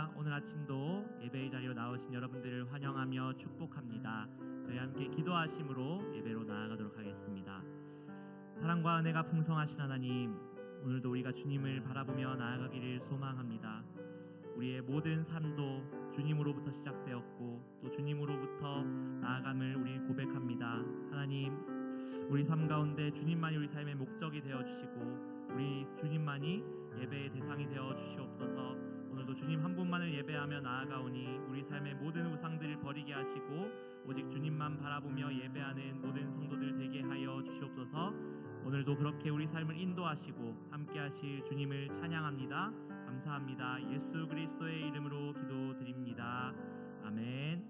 감사합니다. 오늘 아침도 예배의 자리로 나오신 여러분들을 환영하며 축복합니다. 저희 함께 기도하심으로 예배로 나아가도록 하겠습니다. 사랑과 은혜가 풍성하신 하나님, 오늘도 우리가 주님을 바라보며 나아가기를 소망합니다. 우리의 모든 삶도 주님으로부터 시작되었고 또 주님으로부터 나아감을 우리 고백합니다. 하나님, 우리 삶 가운데 주님만이 우리 삶의 목적이 되어주시고 우리 주님만이 예배의 대상이 되어주시옵소서. 오늘도 주님 한 분만을 예배하며 나아가오니 우리 삶의 모든 우상들을 버리게 하시고 오직 주님만 바라보며 예배하는 모든 성도들 되게 하여 주시옵소서. 오늘도 그렇게 우리 삶을 인도하시고 함께 하실 주님을 찬양합니다. 감사합니다. 예수 그리스도의 이름으로 기도드립니다. 아멘.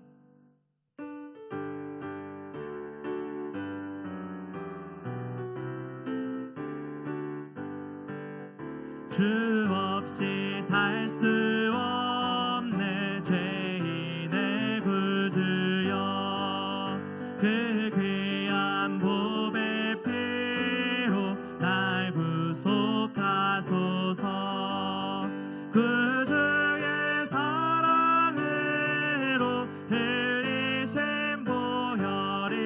주 없이 살 수 없네 죄인의 구주여, 그 귀한 보배 피로 날 구속하소서. 구주의 사랑으로 들리신 보혈이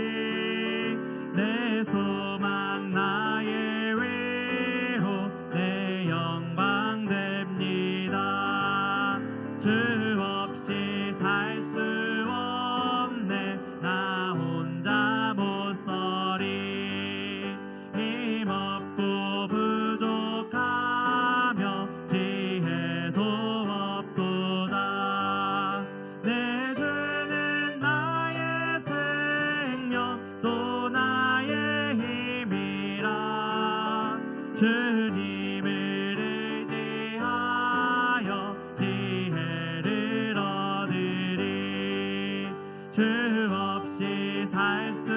내 소망 나의 위로 내 영광 됩니다. 주 없이 살 수 없네 나 혼자 못 서리. 힘없고 부족하며 지혜도 없도다. 내 주는 나의 생명 또 나의 힘이라. 주님을 의지하여 지혜를 얻으리. 주 없이 살 수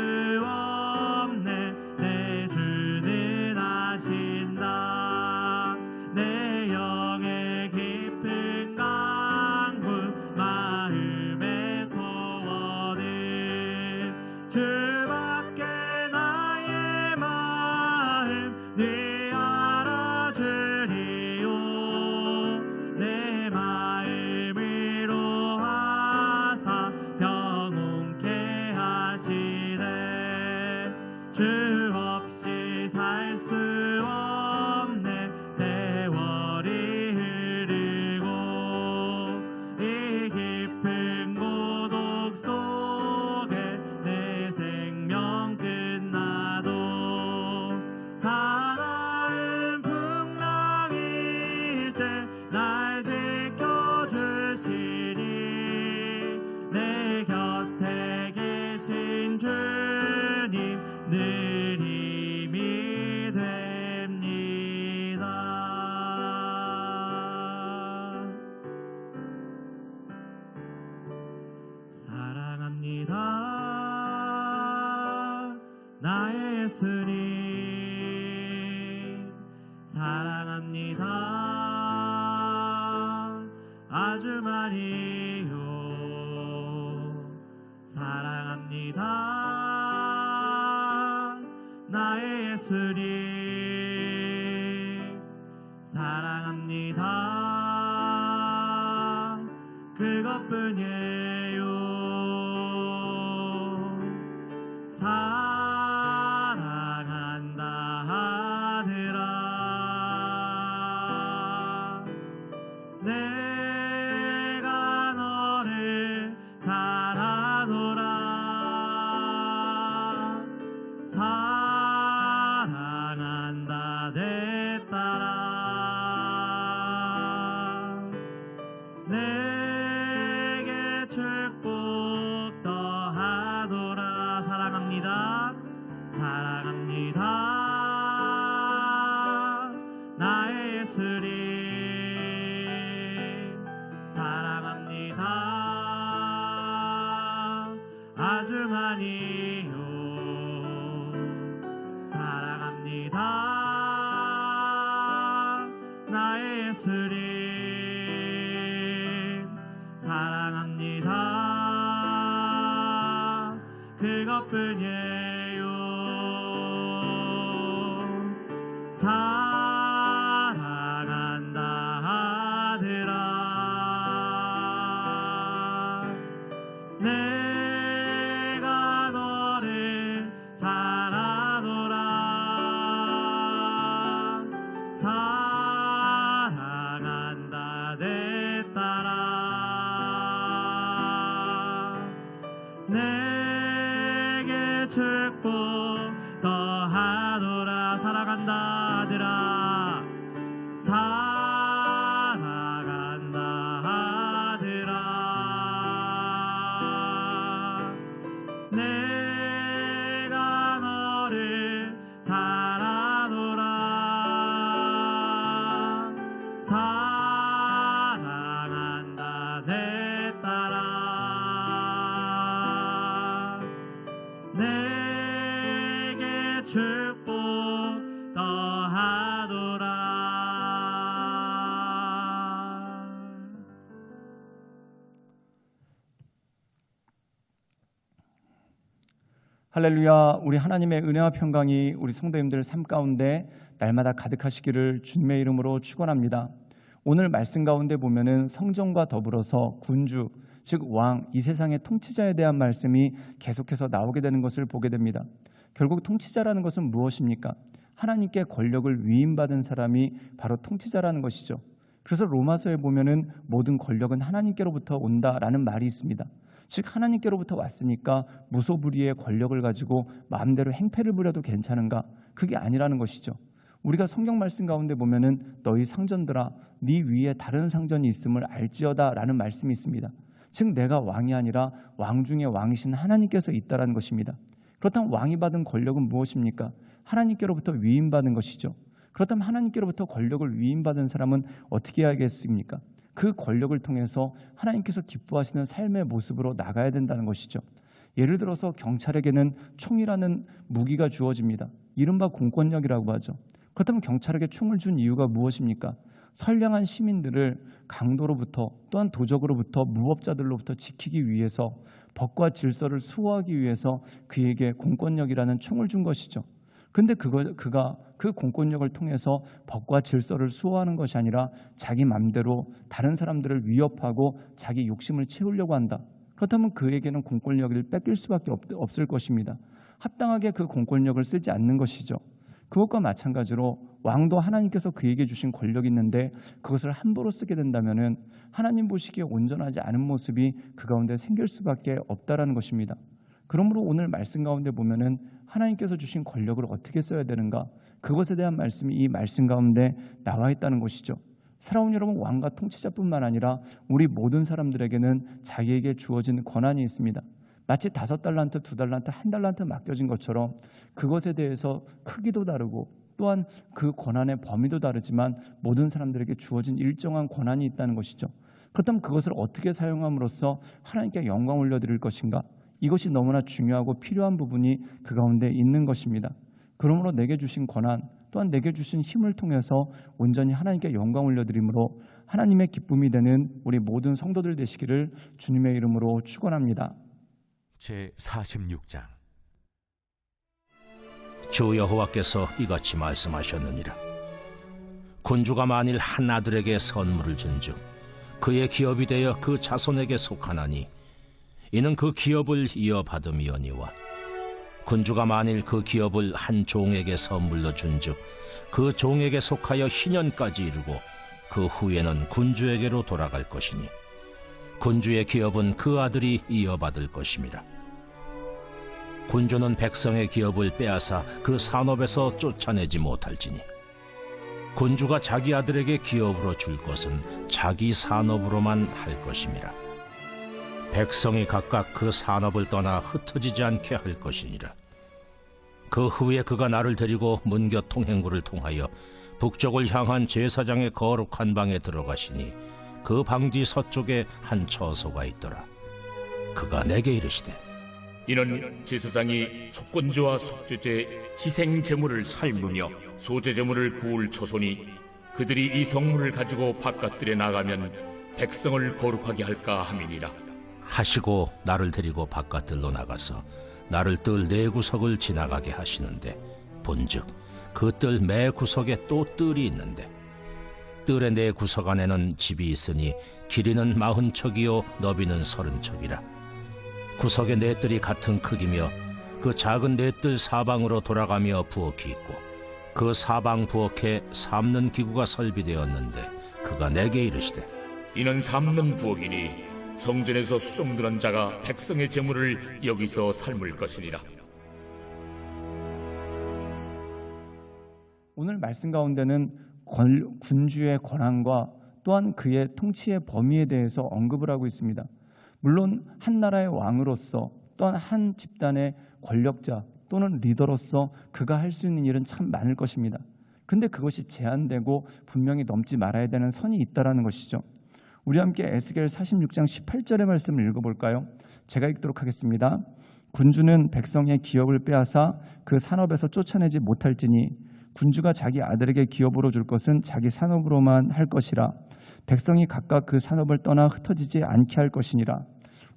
없네 내 주는 아신다. 내 영의 깊은 강구 마음의 소원을 주밖에 나의 마음 네 알아주리오. 내 마음 위로하사 평온케 하시네. 주 없이 살 수 없네 세월이 흐르고 이 깊은 고독 속에 내 생명 끝나도 사나운 풍랑일 때 날 지켜주시니 내 곁에 계신 주님 늘 힘이 됩니다. 사랑합니다 나의 예수님. 사랑합니다 아주 많이요. 사랑합니다 나의 예수님. 사랑합니다 그것뿐이에요. 사랑한다 하더라. 내가 너를 사랑하노라. 사랑한다 내 딸아. 내게 축복 더하노라. 사랑합니다. 사랑합니다 나의 예수님. 사랑합니다 아주 많이요. 사랑합니다 나의 예수님. 사랑합니다 그것뿐이에요. 사랑한다 하더라. 내가 너를 사랑하노라. 사랑한다 내 딸아. 내게 축복 더하노라. 사랑한다 아들아. 사랑한다 아들아. 내가 너를 사랑하노라. 사랑한다 내 딸아. 내게 축복 더하노라. 할렐루야. 우리 하나님의 은혜와 평강이 우리 성도님들 삶 가운데 날마다 가득하시기를 주님의 이름으로 축원합니다. 오늘 말씀 가운데 보면은 성전과 더불어서 군주, 즉 왕, 이 세상의 통치자에 대한 말씀이 계속해서 나오게 되는 것을 보게 됩니다. 결국 통치자라는 것은 무엇입니까? 하나님께 권력을 위임받은 사람이 바로 통치자라는 것이죠. 그래서 로마서에 보면은 모든 권력은 하나님께로부터 온다라는 말이 있습니다. 즉 하나님께로부터 왔으니까 무소불위의 권력을 가지고 마음대로 행패를 부려도 괜찮은가? 그게 아니라는 것이죠. 우리가 성경 말씀 가운데 보면은 너희 상전들아 네 위에 다른 상전이 있음을 알지어다 라는 말씀이 있습니다. 즉 내가 왕이 아니라 왕 중에 왕이신 하나님께서 있다라는 것입니다. 그렇다면 왕이 받은 권력은 무엇입니까? 하나님께로부터 위임받은 것이죠. 그렇다면 하나님께로부터 권력을 위임받은 사람은 어떻게 해야겠습니까? 그 권력을 통해서 하나님께서 기뻐하시는 삶의 모습으로 나가야 된다는 것이죠. 예를 들어서 경찰에게는 총이라는 무기가 주어집니다. 이른바 공권력이라고 하죠. 그렇다면 경찰에게 총을 준 이유가 무엇입니까? 선량한 시민들을 강도로부터 또한 도적으로부터 무법자들로부터 지키기 위해서 법과 질서를 수호하기 위해서 그에게 공권력이라는 총을 준 것이죠. 그런데 그가 그 공권력을 통해서 법과 질서를 수호하는 것이 아니라 자기 맘대로 다른 사람들을 위협하고 자기 욕심을 채우려고 한다. 그렇다면 그에게는 공권력을 뺏길 수밖에 없을 것입니다. 합당하게 그 공권력을 쓰지 않는 것이죠. 그것과 마찬가지로 왕도 하나님께서 그에게 주신 권력이 있는데 그것을 함부로 쓰게 된다면 하나님 보시기에 온전하지 않은 모습이 그 가운데 생길 수밖에 없다라는 것입니다. 그러므로 오늘 말씀 가운데 보면은 하나님께서 주신 권력을 어떻게 써야 되는가? 그것에 대한 말씀이 이 말씀 가운데 나와 있다는 것이죠. 사랑하는 여러분, 왕과 통치자뿐만 아니라 우리 모든 사람들에게는 자기에게 주어진 권한이 있습니다. 마치 5달란트, 2달란트, 1달란트 맡겨진 것처럼 그것에 대해서 크기도 다르고 또한 그 권한의 범위도 다르지만 모든 사람들에게 주어진 일정한 권한이 있다는 것이죠. 그렇다면 그것을 어떻게 사용함으로써 하나님께 영광 올려드릴 것인가? 이것이 너무나 중요하고 필요한 부분이 그 가운데 있는 것입니다. 그러므로 내게 주신 권한 또한 내게 주신 힘을 통해서 온전히 하나님께 영광 올려드림으로 하나님의 기쁨이 되는 우리 모든 성도들 되시기를 주님의 이름으로 축원합니다. 제46장. 주 여호와께서 이같이 말씀하셨느니라. 군주가 만일 한 아들에게 선물을 준즉 그의 기업이 되어 그 자손에게 속하나니 이는 그 기업을 이어받음이오니와 군주가 만일 그 기업을 한 종에게 선물로 준즉 그 종에게 속하여 희년까지 이르고 그 후에는 군주에게로 돌아갈 것이니 군주의 기업은 그 아들이 이어받을 것임이라. 군주는 백성의 기업을 빼앗아 그 산업에서 쫓아내지 못할지니 군주가 자기 아들에게 기업으로 줄 것은 자기 산업으로만 할 것임이라. 백성이 각각 그 산업을 떠나 흩어지지 않게 할 것이니라. 그 후에 그가 나를 데리고 문곁 통행구를 통하여 북쪽을 향한 제사장의 거룩한 방에 들어가시니 그 방 뒤 서쪽에 한 처소가 있더라. 그가 내게 이르시되 이는 제사장이 속건제와 속죄제, 희생 제물을 삶으며 소제 제물을 구울 처소니 그들이 이 성물을 가지고 바깥들에 나가면 백성을 거룩하게 할까 함이니라. 하시고 나를 데리고 바깥들로 나가서 나를 뜰 네 구석을 지나가게 하시는데 본즉 그 뜰 매 구석에 또 뜰이 있는데 뜰의 네 구석 안에는 집이 있으니 길이는 40척이요 너비는 30척이라. 구석의 넷들이 같은 크기며 그 작은 넷들 사방으로 돌아가며 부엌이 있고 그 사방 부엌에 삶는 기구가 설비되었는데 그가 내게 이르시되 이는 삶는 부엌이니 성전에서 수종들한 자가 백성의 재물을 여기서 삶을 것이니라. 오늘 말씀 가운데는 군주의 권한과 또한 그의 통치의 범위에 대해서 언급을 하고 있습니다. 물론 한 나라의 왕으로서 또한 한 집단의 권력자 또는 리더로서 그가 할 수 있는 일은 참 많을 것입니다. 그런데 그것이 제한되고 분명히 넘지 말아야 되는 선이 있다는 것이죠. 우리 함께 에스겔 46장 18절의 말씀을 읽어볼까요? 제가 읽도록 하겠습니다. 군주는 백성의 기업을 빼앗아 그 산업에서 쫓아내지 못할지니 군주가 자기 아들에게 기업으로 줄 것은 자기 산업으로만 할 것이라. 백성이 각각 그 산업을 떠나 흩어지지 않게 할 것이니라.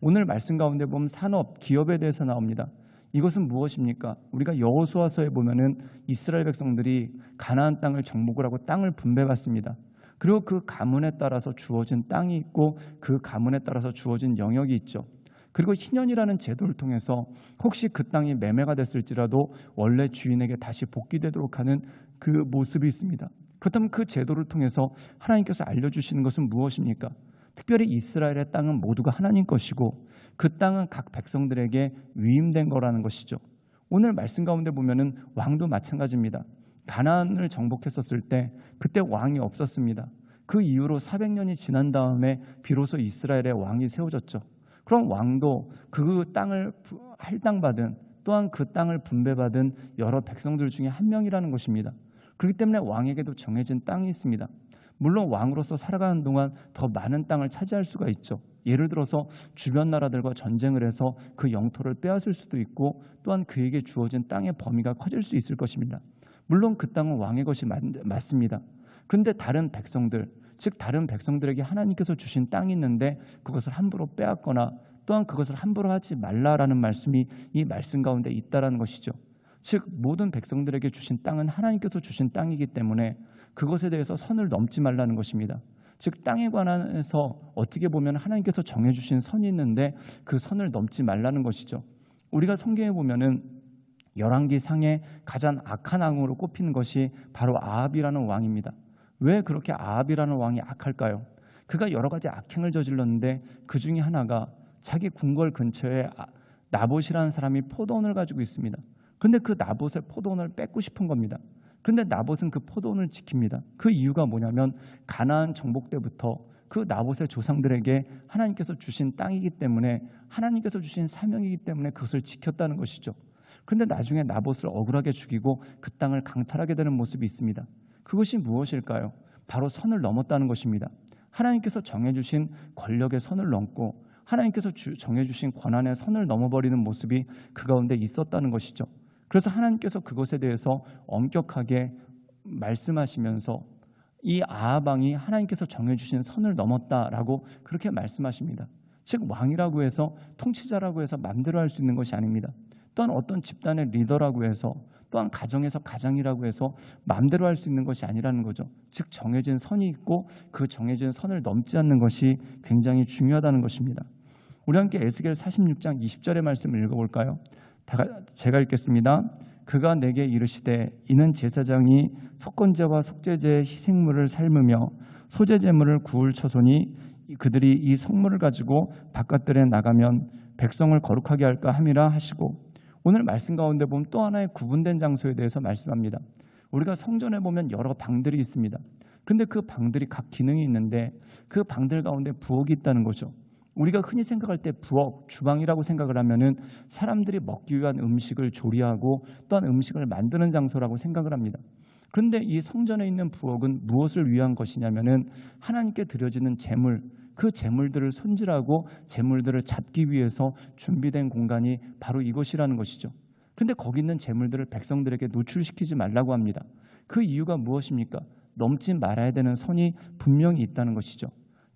오늘 말씀 가운데 보면 산업, 기업에 대해서 나옵니다. 이것은 무엇입니까? 우리가 여호수아서에 보면은 이스라엘 백성들이 가나안 땅을 정복을 하고 땅을 분배받습니다. 그리고 그 가문에 따라서 주어진 땅이 있고 그 가문에 따라서 주어진 영역이 있죠. 그리고 희년이라는 제도를 통해서 혹시 그 땅이 매매가 됐을지라도 원래 주인에게 다시 복귀되도록 하는 그 모습이 있습니다. 그렇다면 그 제도를 통해서 하나님께서 알려주시는 것은 무엇입니까? 특별히 이스라엘의 땅은 모두가 하나님 것이고 그 땅은 각 백성들에게 위임된 거라는 것이죠. 오늘 말씀 가운데 보면은 왕도 마찬가지입니다. 가나안을 정복했었을 때 그때 왕이 없었습니다. 그 이후로 400년이 지난 다음에 비로소 이스라엘의 왕이 세워졌죠. 그럼 왕도 그 땅을 할당받은 또한 그 땅을 분배받은 여러 백성들 중에 한 명이라는 것입니다. 그렇기 때문에 왕에게도 정해진 땅이 있습니다. 물론 왕으로서 살아가는 동안 더 많은 땅을 차지할 수가 있죠. 예를 들어서 주변 나라들과 전쟁을 해서 그 영토를 빼앗을 수도 있고 또한 그에게 주어진 땅의 범위가 커질 수 있을 것입니다. 물론 그 땅은 왕의 것이 맞습니다. 그런데 다른 백성들, 즉 다른 백성들에게 하나님께서 주신 땅이 있는데 그것을 함부로 빼앗거나 또한 그것을 함부로 하지 말라라는 말씀이 이 말씀 가운데 있다라는 것이죠. 즉 모든 백성들에게 주신 땅은 하나님께서 주신 땅이기 때문에 그것에 대해서 선을 넘지 말라는 것입니다. 즉 땅에 관해서 어떻게 보면 하나님께서 정해주신 선이 있는데 그 선을 넘지 말라는 것이죠. 우리가 성경에 보면은 열왕기 상에 가장 악한 왕으로 꼽히는 것이 바로 아합이라는 왕입니다. 왜 그렇게 아합이라는 왕이 악할까요? 그가 여러 가지 악행을 저질렀는데 그 중에 하나가 자기 궁궐 근처에 나봇이라는 사람이 포도원을 가지고 있습니다. 그런데 그 나봇의 포도원을 뺏고 싶은 겁니다. 그런데 나봇은 그 포도원을 지킵니다. 그 이유가 뭐냐면 가나안 정복 때부터 그 나봇의 조상들에게 하나님께서 주신 땅이기 때문에 하나님께서 주신 사명이기 때문에 그것을 지켰다는 것이죠. 그런데 나중에 나봇을 억울하게 죽이고 그 땅을 강탈하게 되는 모습이 있습니다. 그것이 무엇일까요? 바로 선을 넘었다는 것입니다. 하나님께서 정해주신 권력의 선을 넘고 하나님께서 정해주신 권한의 선을 넘어버리는 모습이 그 가운데 있었다는 것이죠. 그래서 하나님께서 그것에 대해서 엄격하게 말씀하시면서 이 아합 왕이 하나님께서 정해주신 선을 넘었다라고 그렇게 말씀하십니다. 즉 왕이라고 해서 통치자라고 해서 마음대로 할 수 있는 것이 아닙니다. 또한 어떤 집단의 리더라고 해서 또한 가정에서 가장이라고 해서 마음대로 할 수 있는 것이 아니라는 거죠. 즉 정해진 선이 있고 그 정해진 선을 넘지 않는 것이 굉장히 중요하다는 것입니다. 우리 함께 에스겔 46장 20절의 말씀을 읽어볼까요? 제가 읽겠습니다. 그가 내게 이르시되 이는 제사장이 속건제와 속죄제의 희생물을 삶으며 소제제물을 구울 처소니 그들이 이 성물을 가지고 바깥들에 나가면 백성을 거룩하게 할까 함이라 하시고, 오늘 말씀 가운데 보면 또 하나의 구분된 장소에 대해서 말씀합니다. 우리가 성전에 보면 여러 방들이 있습니다. 그런데 그 방들이 각 기능이 있는데 그 방들 가운데 부엌이 있다는 거죠. 우리가 흔히 생각할 때 부엌, 주방이라고 생각을 하면은 사람들이 먹기 위한 음식을 조리하고 또한 음식을 만드는 장소라고 생각을 합니다. 그런데 이 성전에 있는 부엌은 무엇을 위한 것이냐면은 하나님께 드려지는 제물, 그 제물들을 손질하고 제물들을 잡기 위해서 준비된 공간이 바로 이것이라는 것이죠. 그런데 거기 있는 제물들을 백성들에게 노출시키지 말라고 합니다. 그 이유가 무엇입니까? 넘지 말아야 되는 선이 분명히 있다는 것이죠.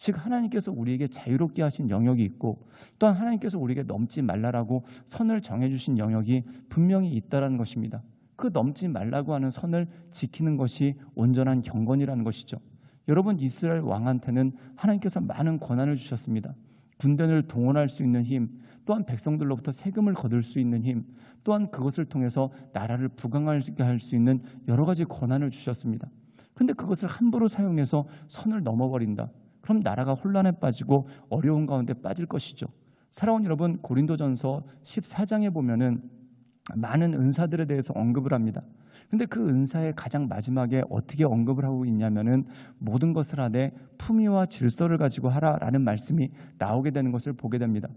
즉 하나님께서 우리에게 자유롭게 하신 영역이 있고 또한 하나님께서 우리에게 넘지 말라라고 선을 정해주신 영역이 분명히 있다는 것입니다. 그 넘지 말라고 하는 선을 지키는 것이 온전한 경건이라는 것이죠. 여러분, 이스라엘 왕한테는 하나님께서 많은 권한을 주셨습니다. 군대를 동원할 수 있는 힘, 또한 백성들로부터 세금을 거둘 수 있는 힘, 또한 그것을 통해서 나라를 부강하게 할 수 있는 여러 가지 권한을 주셨습니다. 그런데 그것을 함부로 사용해서 선을 넘어버린다. 그럼 나라가 혼란에 빠지고 어려운 가운데 빠질 것이죠. 사랑하는 여러분, 고린도전서 14장에 보면은 많은 은사들에 대해서 언급을 합니다. 근데 그 은사의 가장 마지막에 어떻게 언급을 하고 있냐면은 모든 것을 하되 품위와 질서를 가지고 하라라는 말씀이 나오게 되는 것을 보게 됩니다.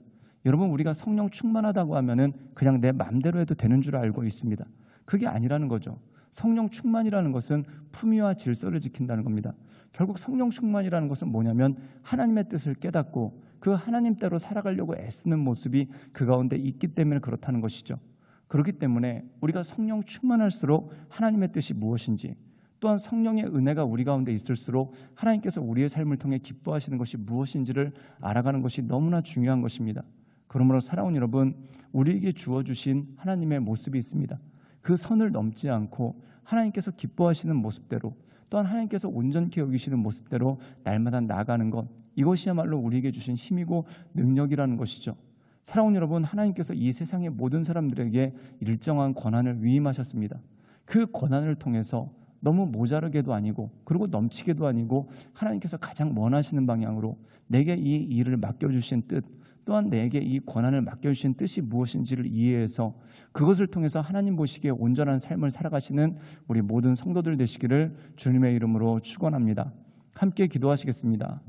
여러분, 우리가 성령 충만하다고 하면은 그냥 내 마음대로 해도 되는 줄 알고 있습니다. 그게 아니라는 거죠. 성령 충만이라는 것은 품위와 질서를 지킨다는 겁니다. 결국 성령 충만이라는 것은 뭐냐면 하나님의 뜻을 깨닫고 그 하나님대로 살아가려고 애쓰는 모습이 그 가운데 있기 때문에 그렇다는 것이죠. 그렇기 때문에 우리가 성령 충만할수록 하나님의 뜻이 무엇인지, 또한 성령의 은혜가 우리 가운데 있을수록 하나님께서 우리의 삶을 통해 기뻐하시는 것이 무엇인지를 알아가는 것이 너무나 중요한 것입니다. 그러므로 사랑하는 여러분, 우리에게 주어주신 하나님의 모습이 있습니다. 그 선을 넘지 않고 하나님께서 기뻐하시는 모습대로, 또한 하나님께서 온전케 여기시는 모습대로 날마다 나아가는 것, 이것이야말로 우리에게 주신 힘이고 능력이라는 것이죠. 사랑하는 여러분, 하나님께서 이 세상의 모든 사람들에게 일정한 권한을 위임하셨습니다. 그 권한을 통해서 너무 모자르게도 아니고 그리고 넘치게도 아니고 하나님께서 가장 원하시는 방향으로 내게 이 일을 맡겨주신 뜻, 또한 내게 이 권한을 맡겨주신 뜻이 무엇인지를 이해해서 그것을 통해서 하나님 보시기에 온전한 삶을 살아가시는 우리 모든 성도들 되시기를 주님의 이름으로 축원합니다. 함께 기도하시겠습니다.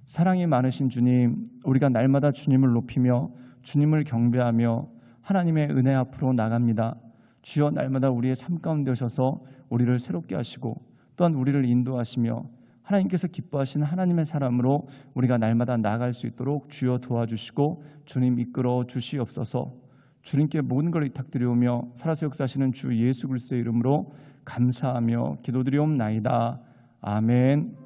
사랑이 많으신 주님, 우리가 날마다 주님을 높이며 주님을 경배하며 하나님의 은혜 앞으로 나갑니다. 주여, 날마다 우리의 삶 가운데 오셔서 우리를 새롭게 하시고 또한 우리를 인도하시며 하나님께서 기뻐하시는 하나님의 사람으로 우리가 날마다 나아갈 수 있도록 주여 도와주시고 주님 이끌어 주시옵소서. 주님께 모든 걸 위탁드리오며 살아서 역사하시는 주 예수 그리스도의 이름으로 감사하며 기도드리옵나이다. 아멘.